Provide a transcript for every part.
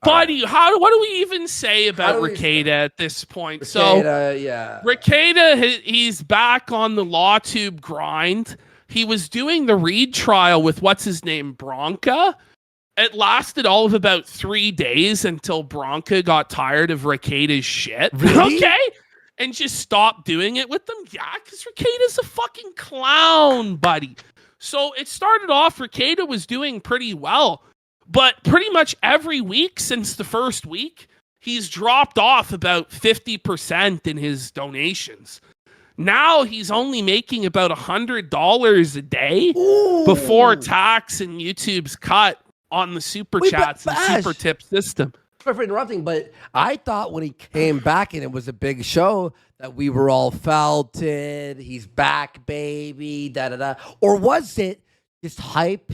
Buddy, what do we even say about Rekieta at this point? Rekieta, he's back on the LawTube grind. He was doing the Reed trial with what's his name, Bronca. It lasted all of about 3 days until Bronca got tired of Rekieta's shit. Really? Okay? And just stopped doing it with them. Yeah, because Rekieta's a fucking clown, buddy. So it started off, Rekieta was doing pretty well. But pretty much every week since the first week, he's dropped off about 50% in his donations. Now he's only making about $100 a day before tax and YouTube's cut on the super chats and super tip system. Sorry for interrupting, but I thought when he came back and it was a big show that we were all felt it. He's back, baby, da-da-da. Or was it just hype?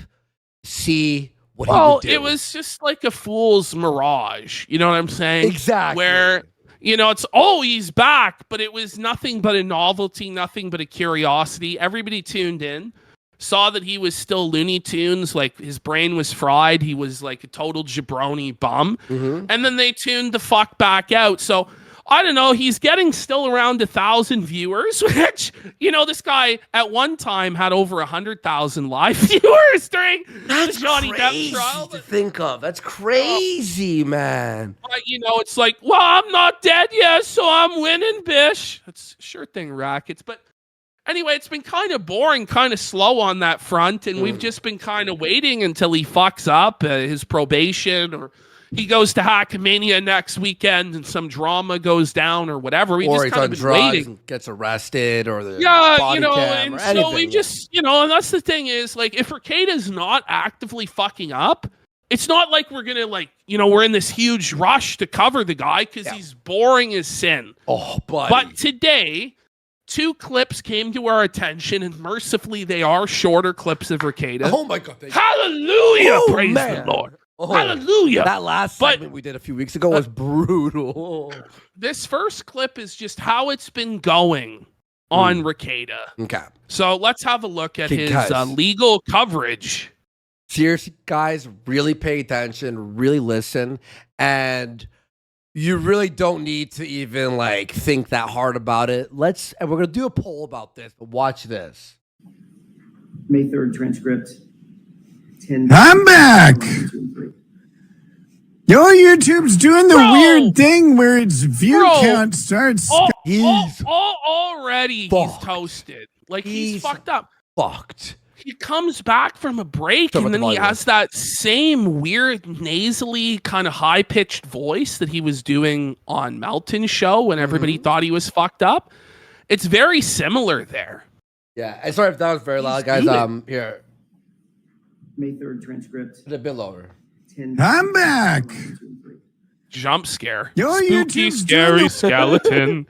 See what he would do? It was just like a fool's mirage. You know what I'm saying? Exactly. Where, it's, he's back, but it was nothing but a novelty, nothing but a curiosity. Everybody tuned in, saw that he was still Looney Tunes, like his brain was fried. He was like a total jabroni bum. Mm-hmm. And then they tuned the fuck back out. So I don't know. He's getting still around 1,000 viewers, which, this guy at one time had over 100,000 live viewers during the Johnny Depp trial. To think of. That's crazy, man. But, it's like, well, I'm not dead yet, so I'm winning, bish. That's sure thing, Rackets. But anyway, it's been kind of boring, kind of slow on that front, and we've just been kind of waiting until he fucks up his probation, or he goes to Hackmania next weekend and some drama goes down or whatever. Or he's on drugs and gets arrested, or the body cam, and or so anything. we just, and that's the thing is, like, if Rekieta's not actively fucking up, it's not like we're gonna, like, we're in this huge rush to cover the guy because he's boring as sin. Oh, buddy. But today, 2 clips came to our attention, and mercifully, they are shorter clips of Rekieta. Oh my God! Hallelujah! Praise the Lord. Oh, hallelujah. That last segment we did a few weeks ago was brutal. This first clip is just how it's been going on Rekieta. Okay. So let's have a look at his legal coverage. Seriously, guys, really pay attention, really listen, and you really don't need to even think that hard about it. And we're going to do a poll about this, but watch this. May 3rd transcript. I'm back. Your YouTube's doing the weird thing where its view count starts. Already he's toasted. Like, he's fucked up. Fucked. He comes back from a break and then he has that same weird nasally kind of high-pitched voice that he was doing on Melton's show when everybody thought he was fucked up. It's very similar there. Yeah, and sorry if that was very loud, guys. Here. May 3rd transcript. A bit lower. I'm back. Jump scare. Your Spooky, scary skeleton.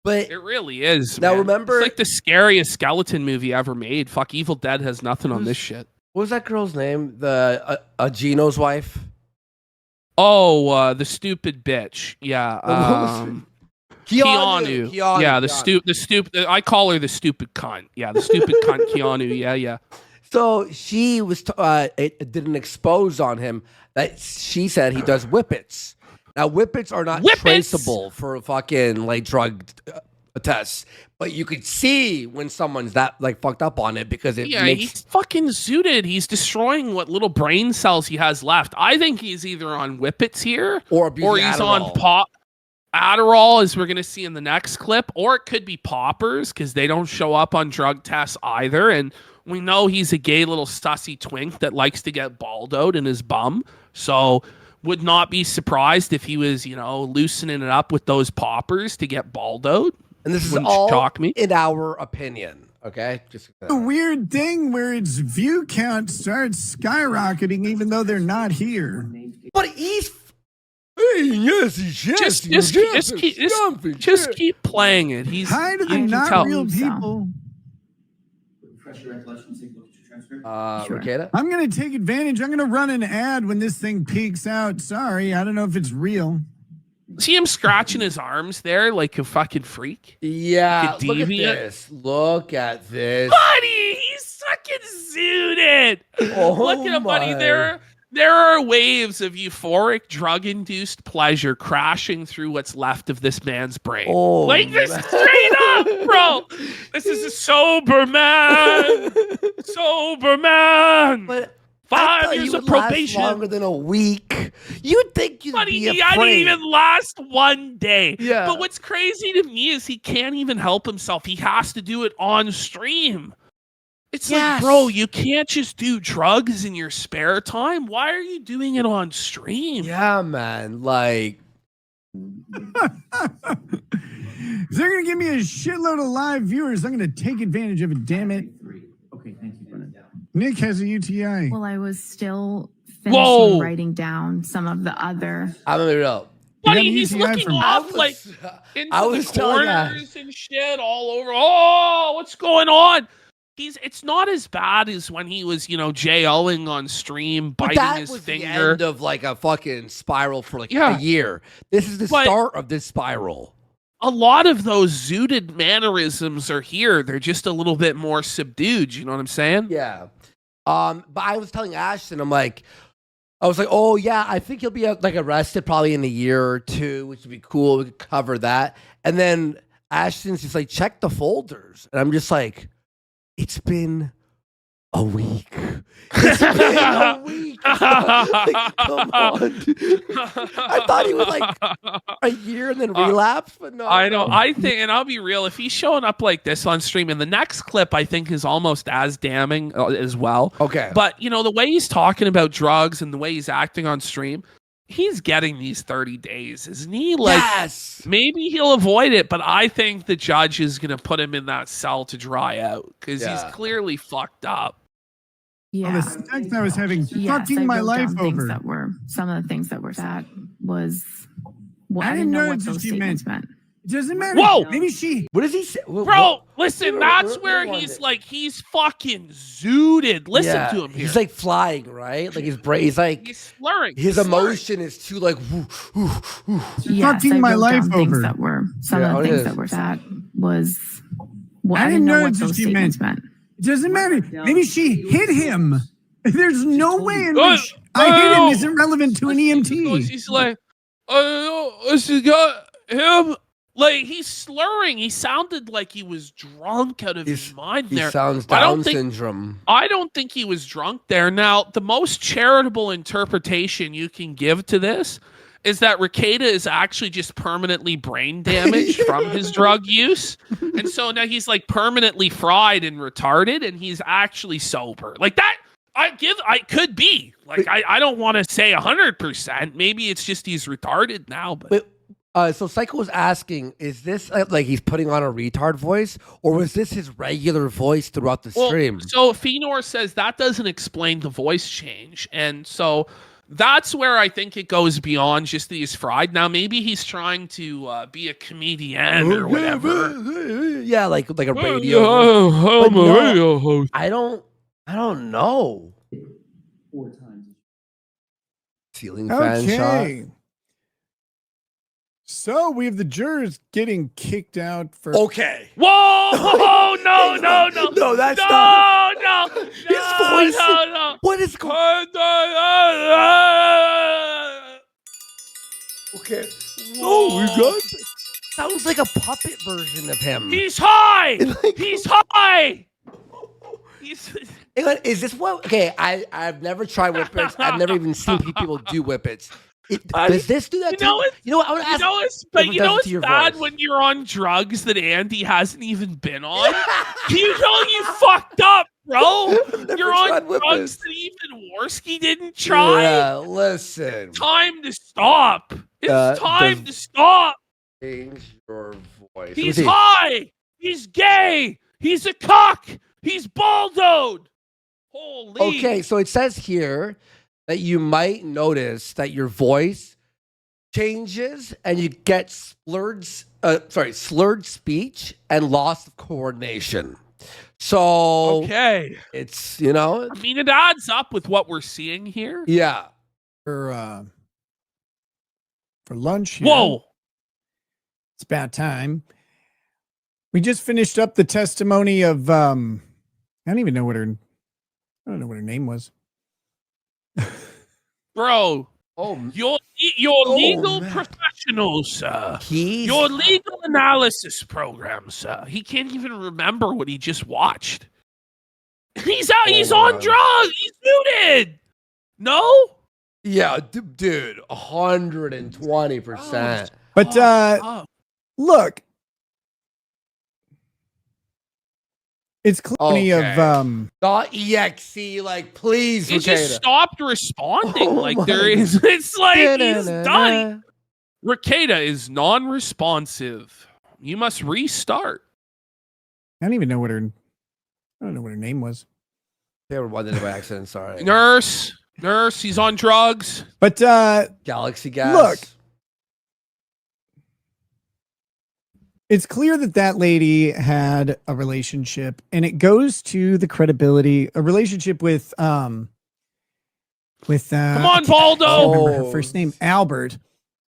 But it really is. Now man. remember, it's like the scariest skeleton movie ever made. Fuck, Evil Dead has nothing on this shit. What was that girl's name? The Gino's wife. Oh, the stupid bitch. Yeah. Keanu. Yeah, the stupid. I call her the stupid cunt. Yeah, the stupid cunt Keanu. Yeah. So she was it did an expose on him that she said he does whippets. Now whippets are not traceable for fucking drug tests, but you could see when someone's that fucked up on it because he's fucking zooted. He's destroying what little brain cells he has left. I think he's either on whippets here or he's Adderall. On Adderall, as we're going to see in the next clip, or it could be poppers because they don't show up on drug tests either. And we know he's a gay little sussy twink that likes to get baldoed in his bum. So would not be surprised if he was, loosening it up with those poppers to get baldoed. And this is all shock me. In our opinion. Okay? Just a weird thing where its view count starts skyrocketing even though they're not here. But he's... Hey, yes, just keep playing it. He's hi to the not real people. Rekieta? I'm going to take advantage. I'm going to run an ad when this thing peaks out. Sorry, I don't know if it's real. See him scratching his arms there like a fucking freak? Yeah, look at this. Look at this. Buddy, he's fucking zooted. Look at him, buddy. There are waves of euphoric drug-induced pleasure crashing through what's left of this man's brain. Oh, like this straight up, bro. This is a sober man. Sober man. But 5 years of probation. Longer than a week. You'd think you'd Buddy, be he afraid. didn't even last one day. Yeah. But what's crazy to me is he can't even help himself. He has to do it on stream. It's like, bro, you can't just do drugs in your spare time. Why are you doing it on stream? Yeah, man. Like, If they're going to give me a shitload of live viewers, I'm going to take advantage of it, damn it. Okay, thank you, Brennan. Nick has a UTI. Well, I was still finishing writing down some of the other. I'm gonna be real. Buddy, he's looking off like into the corners and shit all over. Oh, what's going on? It's not as bad as when he was, JOing on stream, biting his finger. The end of like a fucking spiral for like a year. This is the start of this spiral. A lot of those zooted mannerisms are here. They're just a little bit more subdued. You know what I'm saying? Yeah. But I was telling Ashton, I was like, oh yeah, I think he'll be arrested probably in a year or two, which would be cool. We could cover that. And then Ashton's just like, check the folders. And I'm just like, it's been a week. It's been a week. Like, come on. I thought he was like a year and then relapse, but no. I know. I think, and I'll be real, if he's showing up like this on stream, and the next clip I think is almost as damning as well. Okay. But, the way he's talking about drugs and the way he's acting on stream, he's getting these 30 days, isn't he? Like, yes. Maybe he'll avoid it, but I think the judge is going to put him in that cell to dry out because he's clearly fucked up. Yeah. Well, the sex I was having fucking my life over. Some of the things that were that was. Well, I didn't know what those statements meant. It doesn't matter. Whoa! Maybe she. What does he say? Bro, listen, that's where he's like, he's fucking zooted. Listen to him here. He's like flying, right? Like his brain, he's slurring. His emotion is too like, fucking my life over. Some of the things that were that was. Well, I didn't know what those statements meant. It doesn't matter. Maybe she hit him. There's no way in which I hit him isn't relevant to an EMT. She's like, she got him. Like, he's slurring. He sounded like he was drunk out of his mind there. He sounds Down syndrome. I don't think he was drunk there. Now, the most charitable interpretation you can give to this is that Ricada is actually just permanently brain damaged from his drug use. And so now he's like permanently fried and retarded, and he's actually sober. Like that, I could be. Like, I don't want to say 100%. Maybe it's just he's retarded now. But so Psycho was asking, is this like he's putting on a retard voice, or was this his regular voice throughout the stream? So Fenor says that doesn't explain the voice change. And so that's where I think it goes beyond just that he's fried. Now, maybe he's trying to be a comedian or whatever. Yeah, like a radio. I'm a radio host. I don't know. 4 times. Ceiling fan shot. So we have the jurors getting kicked out for. Okay. Whoa! No! No, that's not. No! His voice. No! What is going on? Okay. Oh, we got. Sounds like a puppet version of him. He's high. He's high. Is this what? Okay, I've never tried whippets. I've never even seen people do whippets. Does this do that? I want to ask. It's bad when you're on drugs that Andy hasn't even been on. you fucked up, bro. You're on drugs that even Worski didn't try. Yeah, listen. Time to stop. It's time to stop. Change your voice. He's high. He's gay. He's a cock. He's baldoed. Holy. Okay, so it says here that you might notice that your voice changes and you get slurred speech and loss of coordination. So it's I mean, it adds up with what we're seeing here. Yeah. For lunch. Whoa. It's about time. We just finished up the testimony of I don't know what her name was. Bro, Oh, your Oh, legal man. professional, sir. he's Your legal analysis program, sir. He can't even remember what he just watched. He's out. He's on man. drugs. He's muted. No. yeah, dude, 120%. But Oh. look, it's plenty Okay. of Not exe, like please. He just Rekieta. stopped responding. Oh like my there is. It's like he's done. Da-da-da-da. Rekieta is non-responsive. You must restart. I don't even know what her name was. They were wondering by accident. Sorry. Nurse. He's on drugs. But Galaxy gas. Look. It's clear that lady had a relationship, and it goes to the credibility, a relationship with Come on, I can't Baldo. remember her first name, Albert,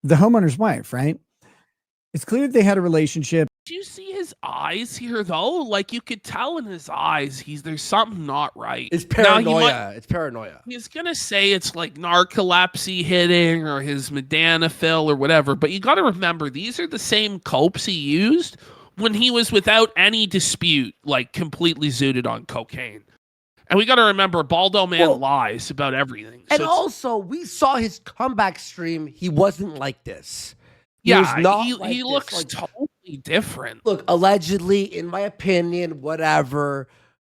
the homeowner's wife, right? It's clear that they had a relationship. Do you see his eyes here, though? Like, you could tell in his eyes, there's something not right. It's Now, paranoia. It's paranoia. He's going to say it's like narcolepsy hitting or his modafinil or whatever, but you got to remember, these are the same copes he used when he was without any dispute, like completely zooted on cocaine. And we got to remember, Baldo Man lies about everything. And So also, we saw his comeback stream. He wasn't like this. he was not like he this, looks like- totally different. Look, allegedly, in my opinion, whatever.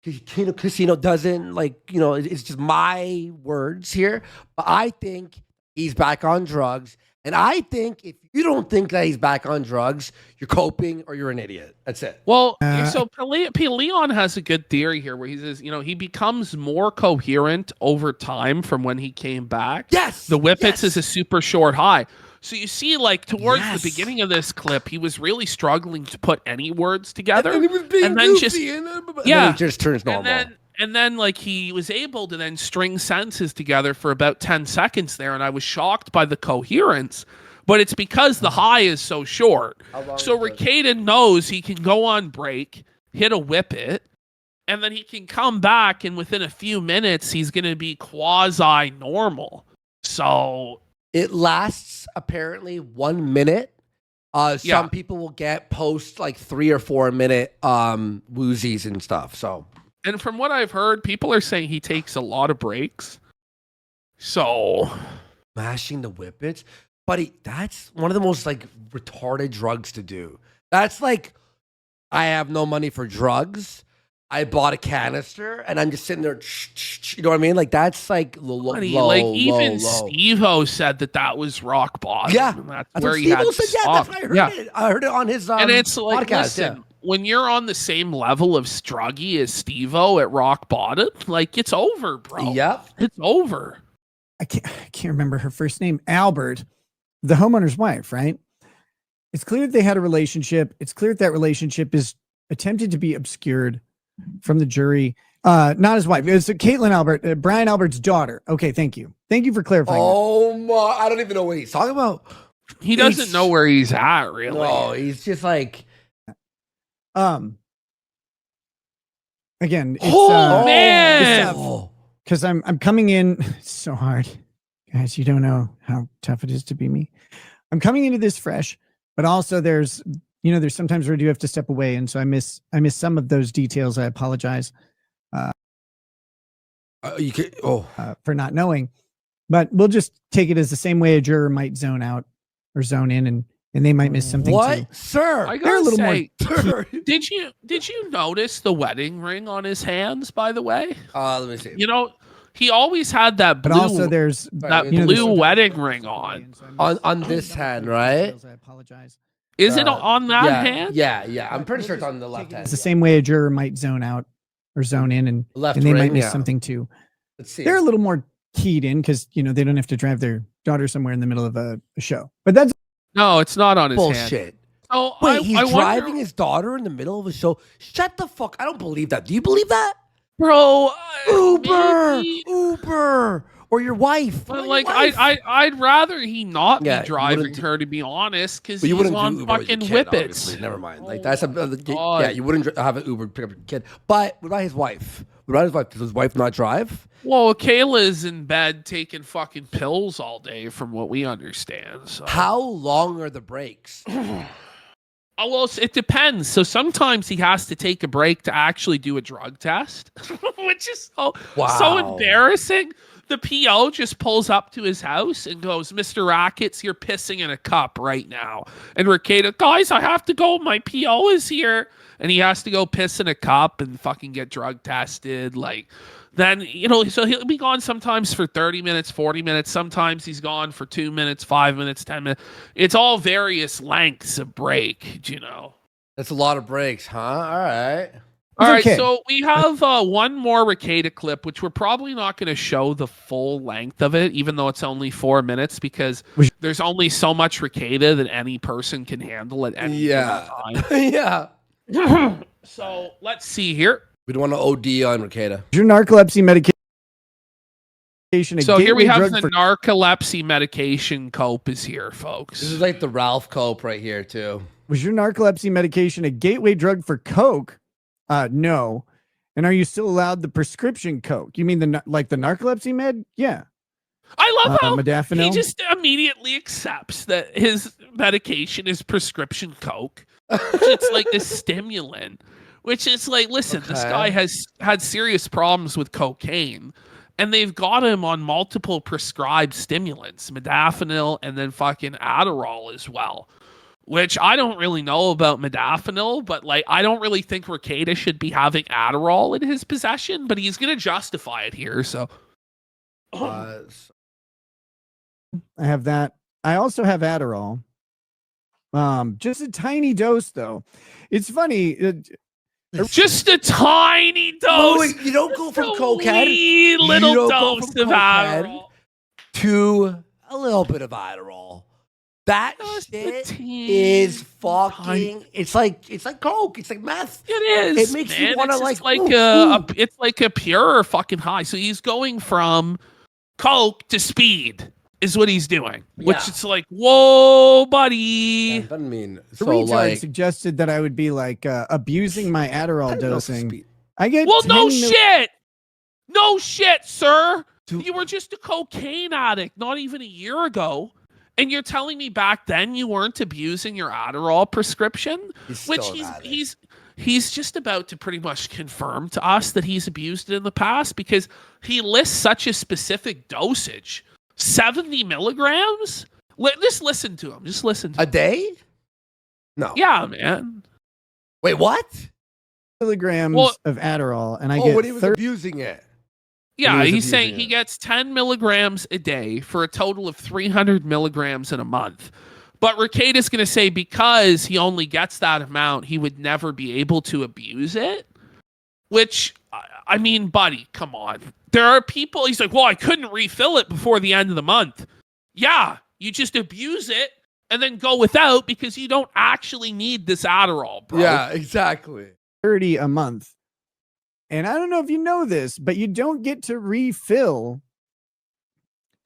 Casino doesn't it's just my words here. But I think he's back on drugs. And I think if you don't think that he's back on drugs, you're coping or you're an idiot. That's it. Well, so Leon has a good theory here where he says, he becomes more coherent over time from when he came back. Yes. The whippets yes. is a super short high. So you see, like, towards Yes. the beginning of this clip, he was really struggling to put any words together. And he was being and then goofy. And then he just turns normal. And then, like, he was able to then string sentences together for about 10 seconds there, and I was shocked by the coherence. But it's because the high is so short. So Rekieta knows he can go on break, hit a whippet, and then he can come back, and within a few minutes, he's going to be quasi-normal. So it lasts apparently 1 minute. Some people will get post like 3 or 4 minute woozies and stuff. So, and from what I've heard, people are saying he takes a lot of breaks. So mashing the whippets, buddy, that's one of the most like retarded drugs to do. That's like, I have no money for drugs. I bought a canister and I'm just sitting there. You know what I mean? Like that's like low. Even Steve-O said that was rock bottom. Yeah, that's where where he had said. Yeah, that's why I heard it. I heard it on his and it's like, podcast. Listen, when you're on the same level of struggy as Steve-O at rock bottom, like it's over, bro. Yep, it's over. I can't remember her first name. Albert, the homeowner's wife, right? It's clear that they had a relationship. It's clear that relationship is attempted to be obscured from the jury. Not his wife. It's Caitlin Albert, Brian Albert's daughter. Okay, thank you. Thank you for clarifying. Oh my! I don't even know what he's talking about. He doesn't know where he's at, really. No, he's just like. Again, it's, man, because I'm coming in. It's so hard, guys. You don't know how tough it is to be me. I'm coming into this fresh, but also there's sometimes where I do have to step away, and so I miss some of those details. I apologize for not knowing, but we'll just take it as the same way a juror might zone out or zone in, and they might miss something. What, too. sir? I They're a little say, more. Did you notice the wedding ring on his hands? By the way, let me see. He always had that blue. But also, there's that blue wedding ring on this hand, right? I apologize. Is it on that hand? Yeah. I'm pretty sure it's on the left hand. It's the same way a juror might zone out or zone in, and they might miss something too. Let's see. They're a little more keyed in because they don't have to drive their daughter somewhere in the middle of a show. But that's no, it's not on his bullshit. hand. Oh, wait, he's driving his daughter in the middle of a show. Shut the fuck! I don't believe that. Do you believe that, bro? Uber, or your wife. But like, I'd rather he not be driving you her, to be honest, because he's he's on Uber fucking kid, whippets. Never mind. Like that's you wouldn't have an Uber pick up your kid. But what about his wife? Does his wife not drive? Well, Kayla's in bed taking fucking pills all day, from what we understand. So. How long are the breaks? Oh, well, it depends. So sometimes he has to take a break to actually do a drug test, which is so embarrassing. The PO just pulls up to his house and goes, "Mr. Rackets, you're pissing in a cup right now." And Rekieta, "Guys, I have to go. My PO is here." And he has to go piss in a cup and fucking get drug tested. Like, then, so he'll be gone sometimes for 30 minutes, 40 minutes. Sometimes he's gone for 2 minutes, 5 minutes, 10 minutes. It's all various lengths of break, That's a lot of breaks, huh? All right. All right, so we have one more Rekieta clip, which we're probably not going to show the full length of it, even though it's only 4 minutes, because there's only so much Rekieta that any person can handle at any given time. Yeah. So let's see here. We don't want to OD on Ricada. Your narcolepsy medication. So here we have the narcolepsy medication cope is here, folks. This is like the Ralph Cope right here, too. Was your narcolepsy medication a gateway drug for coke? No. And are you still allowed the prescription coke? You mean the narcolepsy med? Yeah. I love how modafinil? He just immediately accepts that his medication is prescription coke. It's like a stimulant, which is like, listen, this guy has had serious problems with cocaine, and they've got him on multiple prescribed stimulants, modafinil and then fucking Adderall as well. Which I don't really know about modafinil, but like I don't really think Rekieta should be having Adderall in his possession, but he's gonna justify it here. So I have that. I also have Adderall. Just a tiny dose though. It's funny. Just a tiny dose. Wait, you don't go from cocaine. Wee little dose of Adderall to a little bit of Adderall. That shit is fucking. It's like coke. It's like meth. It is. It makes you want to it's like a pure fucking high. So he's going from coke to speed, is what he's doing. Which it's like, whoa, buddy. Yeah, I mean, so like suggested that I would be like abusing my Adderall dosing. I get no shit, sir. You were just a cocaine addict not even a year ago. And you're telling me back then you weren't abusing your Adderall prescription, which he's just about to pretty much confirm to us that he's abused it in the past, because he lists such a specific dosage, 70 milligrams. Just listen to him. Just listen to a day. No. Yeah, man. Wait, what? Milligrams of Adderall, and I get when he was abusing it. Yeah, he's saying he gets 10 milligrams a day for a total of 300 milligrams in a month. But Rekieta's going to say because he only gets that amount, he would never be able to abuse it. Which, I mean, buddy, come on. There are people, he's like, well, I couldn't refill it before the end of the month. Yeah, you just abuse it and then go without because you don't actually need this Adderall, bro. Yeah, exactly. 30 a month. And I don't know if you know this, but you don't get to refill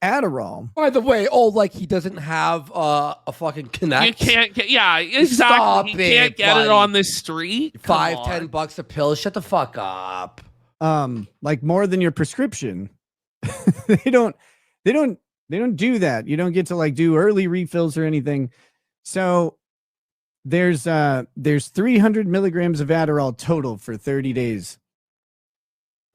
Adderall. By the way, like he doesn't have a fucking Connect. You can't get, exactly. You can't get it on the street. $5-10 a pill. Shut the fuck up. Like more than your prescription. They don't do that. You don't get to like do early refills or anything. So there's 300 milligrams of Adderall total for 30 days.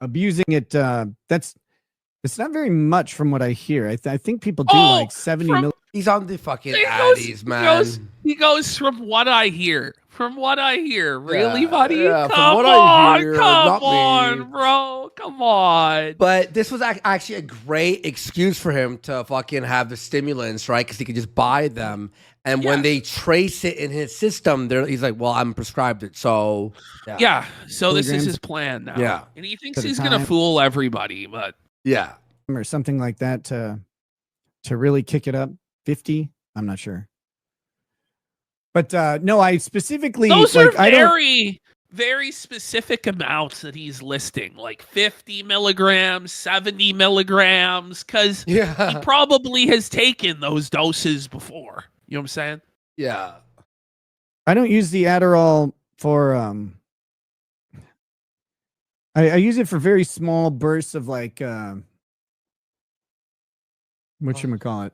Abusing it, it's not very much from what I hear. I think people do like 70 He's on the fucking Addies, man. He goes from what I hear. From what I hear. Really, buddy? Yeah, come on, bro. Come on. But this was actually a great excuse for him to fucking have the stimulants, right? Because he could just buy them. And when they trace it in his system, he's like, well, I'm prescribed it. So, yeah. So this is his plan now. Yeah. And he thinks he's going to fool everybody, but. Yeah. Or something like that to really kick it up. 50? I'm not sure. But no, I specifically. Those are very specific amounts that he's listing, like 50 milligrams, 70 milligrams, because he probably has taken those doses before. You know what I'm saying? Yeah. I don't use the Adderall for I use it for very small bursts of like whatchamacallit.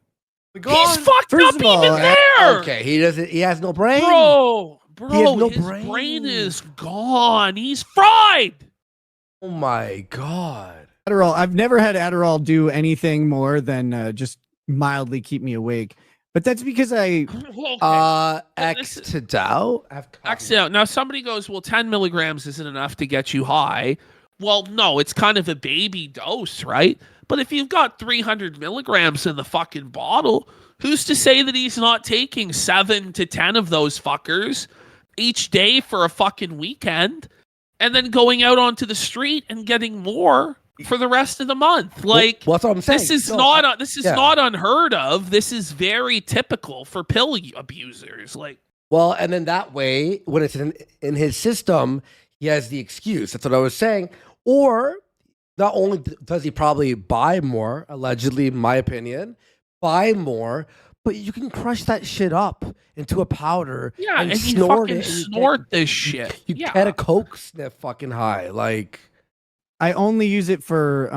He's fucked First up of all, even there. Okay, he doesn't. He has no brain. Bro, He has no his brain. brain is gone. He's fried. Oh my god. Adderall. I've never had Adderall do anything more than just mildly keep me awake. But that's because I Okay. X to Dow. X out. Now somebody goes, well, 10 milligrams isn't enough to get you high. Well, no, it's kind of a baby dose, right? But if you've got 300 milligrams in the fucking bottle, who's to say that he's not taking 7 to 10 of those fuckers each day for a fucking weekend and then going out onto the street and getting more for the rest of the month? Like, well, that's what I'm saying. this is Yeah. not unheard of. This is very typical for pill abusers. Like, Well, and then that way, when it's in his system, he has the excuse. That's what I was saying. Or not only does he probably buy more, allegedly, in my opinion, buy more, but you can crush that shit up into a powder. yeah, and you snort fucking it. And snort this shit. You Yeah. get a coke sniff fucking high. Like, I only use it for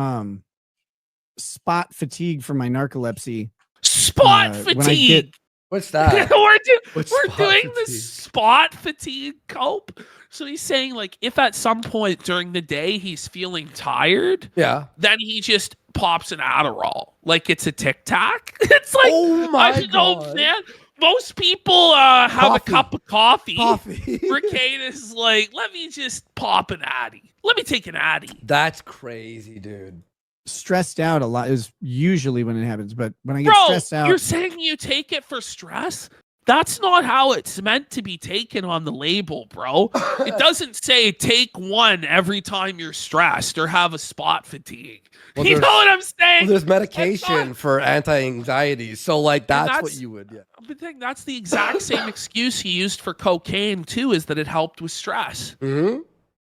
spot fatigue for my narcolepsy. Spot when I fatigue. get- what's that? we're What's spot doing fatigue? the spot fatigue cope. So he's saying, like, if at some point during the day he's feeling tired, Yeah. then he just pops an Adderall. Like it's a Tic Tac. It's like, Oh my I don't know, God. man. Most people have Coffee. a cup of coffee. Coffee. Rekieta's like, let me just pop an Addy. Let me take an Addy. That's crazy, dude. Stressed out a lot is usually when it happens, but when I get Bro, stressed out, you're saying you take it for stress? That's not how it's meant to be taken on the label, bro. It doesn't say take one every time you're stressed or have a spot fatigue. Well, You know there's- what I'm saying? Well, there's medication not- for anti-anxiety, so like that's what that's- you would. Yeah. But that's the exact same excuse he used for cocaine too, is that it helped with stress. Mm-hmm.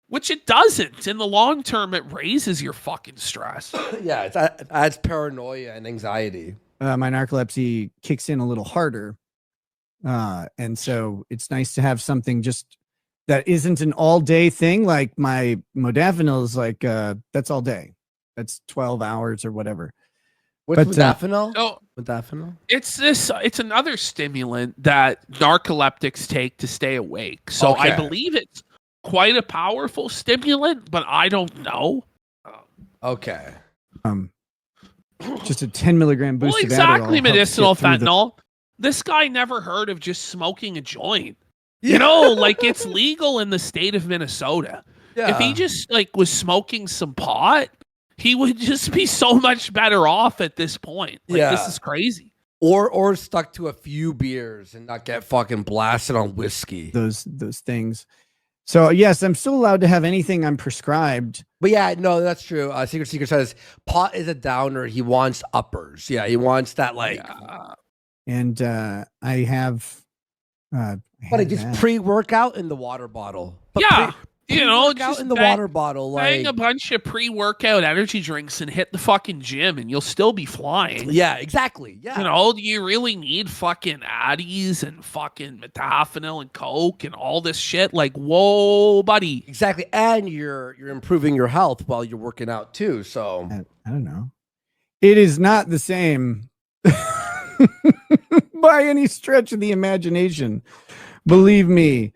Which it doesn't. In the long term, it raises your fucking stress. Yeah, it adds paranoia and anxiety. my narcolepsy kicks in a little harder. And so it's nice to have something just that isn't an all day thing. Like my modafinil is like, that's all day. That's 12 hours or whatever. What's But, modafinil? So Modafinil? it's another stimulant that narcoleptics take to stay awake. So I Okay. believe it's quite a powerful stimulant, but I don't know. Okay. Just a 10 milligram boost. Well, of exactly, Adderall helps medicinal get through the- fentanyl. This guy never heard of just smoking a joint. You know, like it's legal in the state of Minnesota. Yeah. If he just like was smoking some pot, he would just be so much better off at this point. Like Yeah. this is crazy. or stuck to a few beers and not get fucking blasted on whiskey. those things. So yes, I'm still allowed to have anything I'm prescribed. But yeah, no, that's true. Secret Seeker says pot is a downer. He wants uppers. Yeah, he wants that like. Yeah. And I have But I just that. pre-workout in the water bottle. But Yeah, you know, pre-workout just in the bang- water bottle. Bang Like, a bunch of pre-workout energy drinks and hit the fucking gym, and you'll still be flying. yeah, exactly. Yeah. You know, do you really need fucking Addies and fucking modafinil and Coke and all this shit? Like, whoa, buddy. Exactly, and you're improving your health while you're working out too. So I don't know. It is not the same by any stretch of the imagination. Believe me.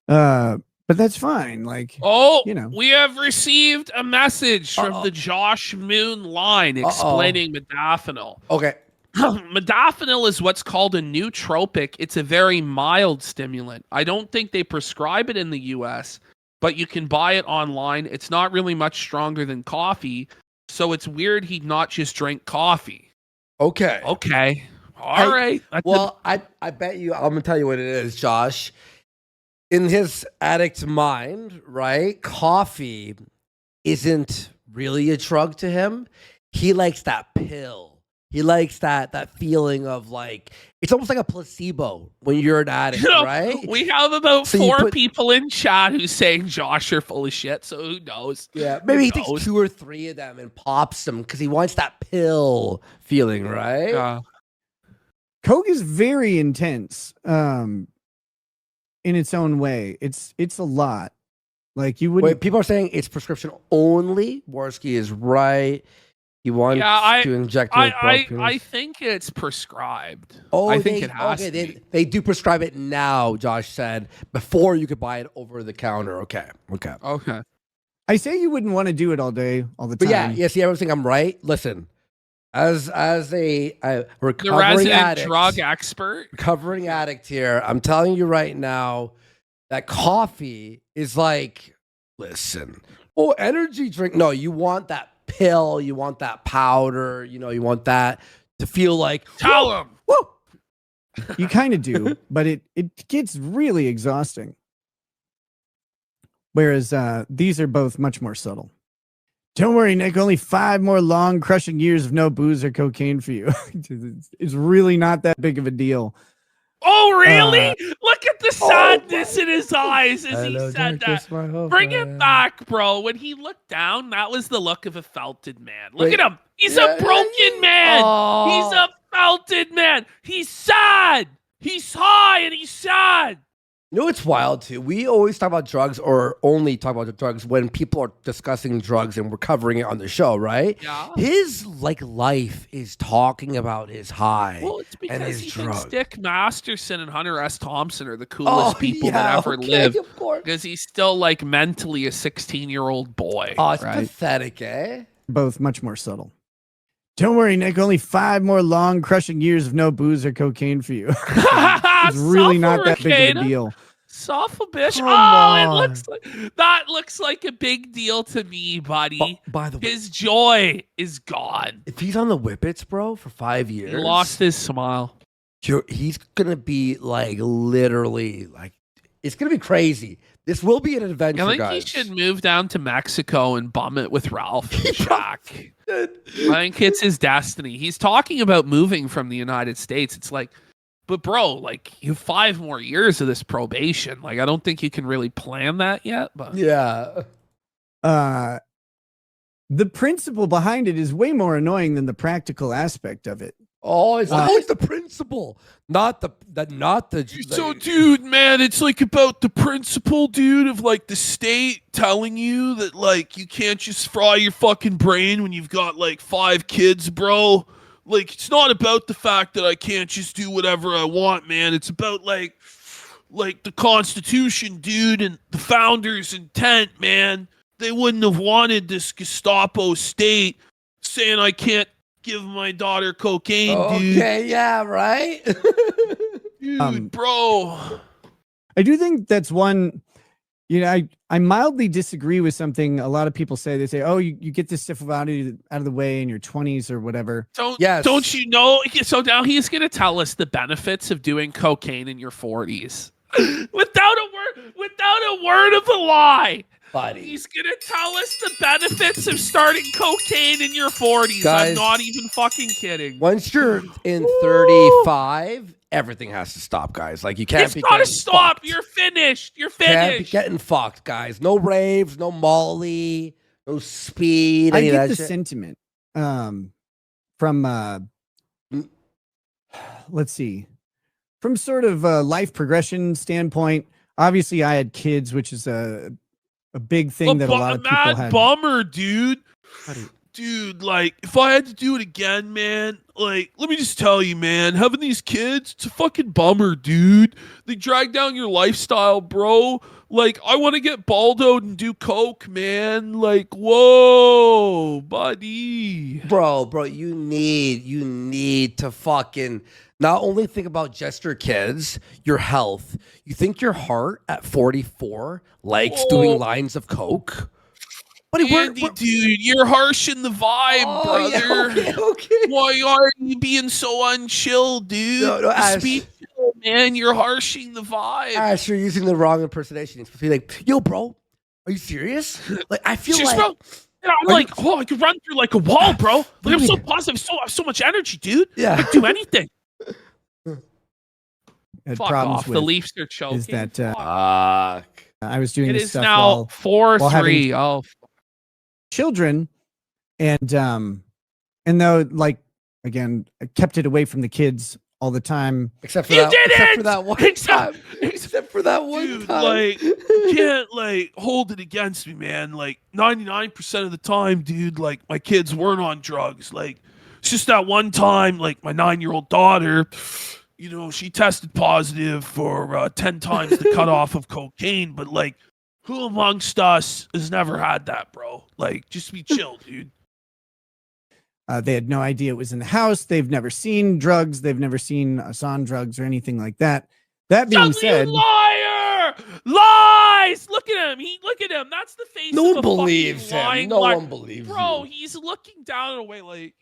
But that's fine. Like, Oh, You know. we have received a message from Uh-oh. the Josh Moon line explaining modafinil. okay, Modafinil is what's called a nootropic. It's a very mild stimulant. I don't think they prescribe it in the US, but you can buy it online. It's not really much stronger than coffee, so it's weird he'd not just drink coffee. okay. Okay. All right. That's Well, I bet you. I'm gonna tell you what it is, Josh. In his addict's mind, right? Coffee isn't really a drug to him. He likes that pill. He likes that feeling of like it's almost like a placebo when you're an addict, You know, right? we have about So you 4 put- people in chat who's saying Josh are full of shit, so who knows? Yeah, maybe he Who knows? takes 2 or 3 of them and pops them because he wants that pill feeling, right? Coke is very intense in its own way. It's a lot. Like you wouldn't. Wait, people are saying it's prescription only. Worski is right. He wants to inject it with both I think it's prescribed. Oh, I think it has to be. They do prescribe it now, Josh said. Before you could buy it over the counter. Okay. I say you wouldn't want to do it all day, all the But time. yeah, see everything I'm right. Listen, as a The recovering resident addict, drug expert. recovering addict here, I'm telling you right now that coffee is like, listen, energy drink. No, you want that pill, you want that powder, you want that to feel like Tell him. woo. You kind of do, but it gets really exhausting. Whereas these are both much more subtle. Don't worry, Nick. Only 5 more long, crushing years of no booze or cocaine for you. It's really not that big of a deal. Oh, really? Look at the sadness in his eyes as he said that. Bring it back, bro. When he looked down, that was the look of a felted man. Look at him. He's a broken man. Oh. He's a felted man. He's sad. He's high and he's sad. You know, it's wild too. We always talk about drugs, or only talk about drugs when people are discussing drugs and we're covering it on the show, right? Yeah. His life is talking about his high. Well, it's because and his he drugs. thinks Dick Masterson and Hunter S. Thompson are the coolest people that ever lived. Of course. Because he's still like mentally a 16-year-old boy. Oh, it's right? pathetic, eh? Both much more subtle. Don't worry, Nick. Only 5 more long, crushing years of no booze or cocaine for you. It's really not that big of a deal. Soft a bitch. Come Oh, on. that looks like a big deal to me, buddy. By the way, His joy is gone. if he's on the whippets, bro, for 5 years, He lost his smile. he's gonna be like literally like it's gonna be crazy. This will be an adventure, I think guys. he should move down to Mexico and bum it with Ralph and Shaq. I think it's his destiny. He's talking about moving from the United States. It's like, but bro, like you have 5 more years of this probation. Like I don't think you can really plan that yet. But Yeah. The principle behind it is way more annoying than the practical aspect of it. Oh, it's always the principle, not the. So, dude, man, it's like about the principle, dude, of like the state telling you that like you can't just fry your fucking brain when you've got like 5 kids, bro. Like, it's not about the fact that I can't just do whatever I want, man. It's about like the Constitution, dude, and the founders' intent, man. They wouldn't have wanted this Gestapo state saying I can't give my daughter cocaine, dude. Okay, yeah, right. Dude, bro. I do think that's one, I mildly disagree with something a lot of people say. They say, oh, you get this stuff out of the way in your 20s or whatever. Don't you know? So now he's going to tell us the benefits of doing cocaine in your 40s. without a word of a lie. Buddy. He's going to tell us the benefits of starting cocaine in your 40s. Guys, I'm not even fucking kidding. Once you're in 35, everything has to stop, guys. Like you can't It's be got to getting stop. fucked. You're finished. You're Can't be finished. getting fucked, guys. No raves, no Molly, no speed. I Any of get that the shit. sentiment from, let's see, from sort of a life progression standpoint. Obviously, I had kids, which is a big thing that a lot of people had. Bummer, dude. Dude, like, if I had to do it again, man, like, let me just tell you, man, having these kids, it's a fucking bummer, dude. They drag down your lifestyle, bro. Like, I want to get baldoed and do coke, man. Like, whoa, buddy. Bro, you need to fucking not only think about just your kids, your health. You think your heart at 44 likes doing lines of coke? Buddy, Andy, dude, you're harshing the vibe, brother. Yeah, okay. Why are you being so unchill, dude? No, Ash. Speak chill, man. You're harshing the vibe. Ash, you're using the wrong impersonation. It's supposed to be like, yo, bro, are you serious? Like, I feel Just, like... bro, I'm like, I could run through like a wall, bro. Like, I'm so positive, so much energy, dude. Yeah. I could do anything. Had Fuck problems off. with The Leafs are choking. is that Fuck. I was doing It this is stuff now while 4-3. having Oh, children, and though, like, again, I kept it away from the kids all the time. Except for You that, did except it! for that one Except- time. Except for that one Dude, time. like, you can't like hold it against me, man. Like 99% of the time, dude, like my kids weren't on drugs. Like it's just that one time, like my 9-year-old daughter, you know, she tested positive for 10 times the cutoff of cocaine. But like, who amongst us has never had that, bro? Like, just be chill, dude. They had no idea it was in the house. They've never seen drugs. They've never seen us on drugs or anything like that. That being said, You liar! Lies! Look at him. Look at him. That's the face No of one a believes fucking him. lying No liar. one believes Bro, you. he's looking down in a way like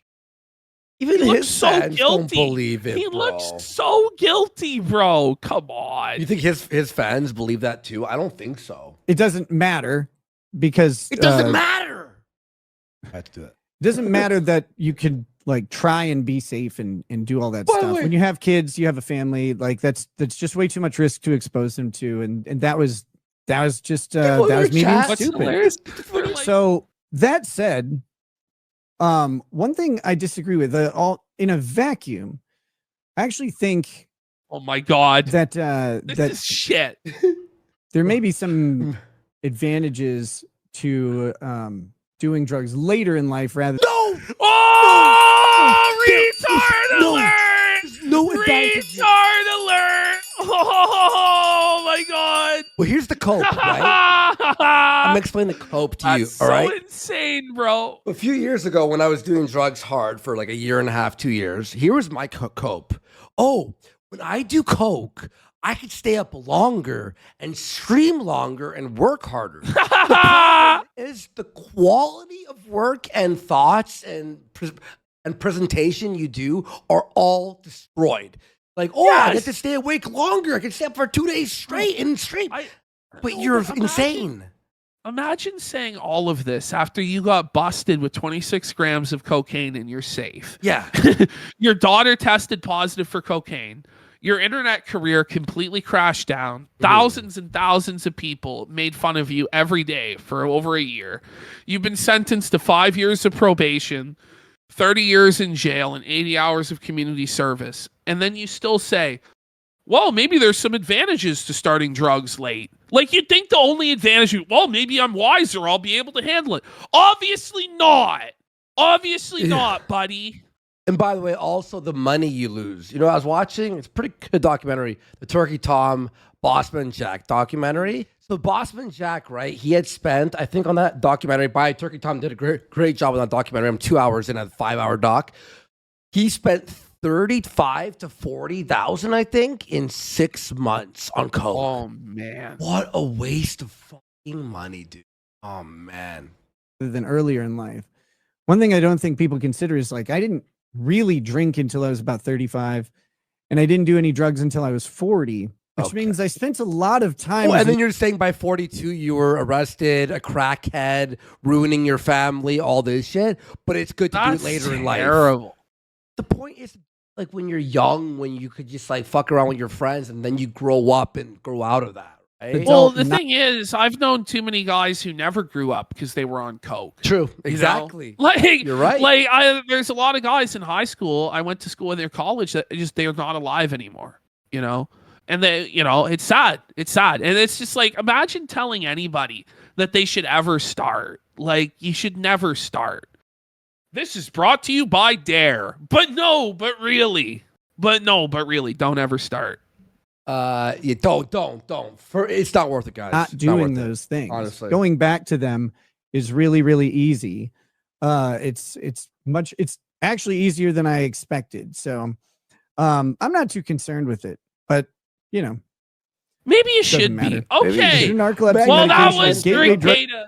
Even he looks his so fans don't guilty. believe it, he bro. looks so guilty, bro. Come on. You think his fans believe that too? I don't think so. it doesn't matter because It doesn't matter. I have to do it. It doesn't matter that you can like try and be safe and do all that By the stuff. way- When you have kids, you have a family, like that's just way too much risk to expose them to. And that was just that was me being What's stupid. hilarious? They're like, So that said, one thing I disagree with, all in a vacuum, I actually think oh my god. that This that is shit. there may be some advantages to doing drugs later in life rather. No, Oh, retard no, alert! no advantages. Retard alert! Oh my god! Well, here's the cope, right? I'm gonna explain the cope to you. That's All so right. insane, bro. A few years ago, when I was doing drugs hard for like a year and a half, 2 years, here was my cope. Oh, when I do coke, I could stay up longer and stream longer and work harder. The problem is the quality of work and thoughts and presentation you do are all destroyed. Like, oh, I get to stay awake longer. I can stay up for 2 days straight. But you're insane. Imagine saying all of this after you got busted with 26 grams of cocaine and you're safe. Yeah. Your daughter tested positive for cocaine. Your internet career completely crashed down. Thousands and thousands of people made fun of you every day for over a year. You've been sentenced to 5 years of probation, 30 years in jail, and 80 hours of community service. And then you still say, well, maybe there's some advantages to starting drugs late. Like, you'd think the only advantage, well, maybe I'm wiser. I'll be able to handle it. Obviously not. Obviously not, buddy. And by the way, also the money you lose. You know, I was watching, it's a pretty good documentary, the Turkey Tom Bossman Jack documentary. So Bossman Jack, right, he had spent, I think on that documentary, Turkey Tom did a great job on that documentary. I'm 2 hours in a 5-hour doc. He spent 35 to 40,000, I think, in 6 months on coke. Oh, man. What a waste of fucking money, dude. Oh, man. Than earlier in life. One thing I don't think people consider is like I didn't really drink until I was about 35, and I didn't do any drugs until I was 40, which means I spent a lot of time. Oh, and then you're saying by 42 you were arrested, a crackhead, ruining your family, all this shit. But it's good to do it later in life. Terrible. The point is, like when you're young, when you could just like fuck around with your friends, and then you grow up and grow out of that. Right? Well, the thing is, I've known too many guys who never grew up because they were on coke. True, You exactly. know? Like, You're right. Like, there's a lot of guys in high school. I went to school in their college that they're not alive anymore. You know, and it's sad. It's sad, and it's just like imagine telling anybody that they should ever start. Like, you should never start. This is brought to you by Dare, but really, don't ever start. Yeah, don't. It's not worth it, guys. Not It's doing worth it, those things. honestly. Going back to them is really, really easy. It's actually easier than I expected. So I'm not too concerned with it, but you know, Maybe it doesn't should matter. be. Okay. Narcolepsy Well, that medication, was gateway drug- Ricada.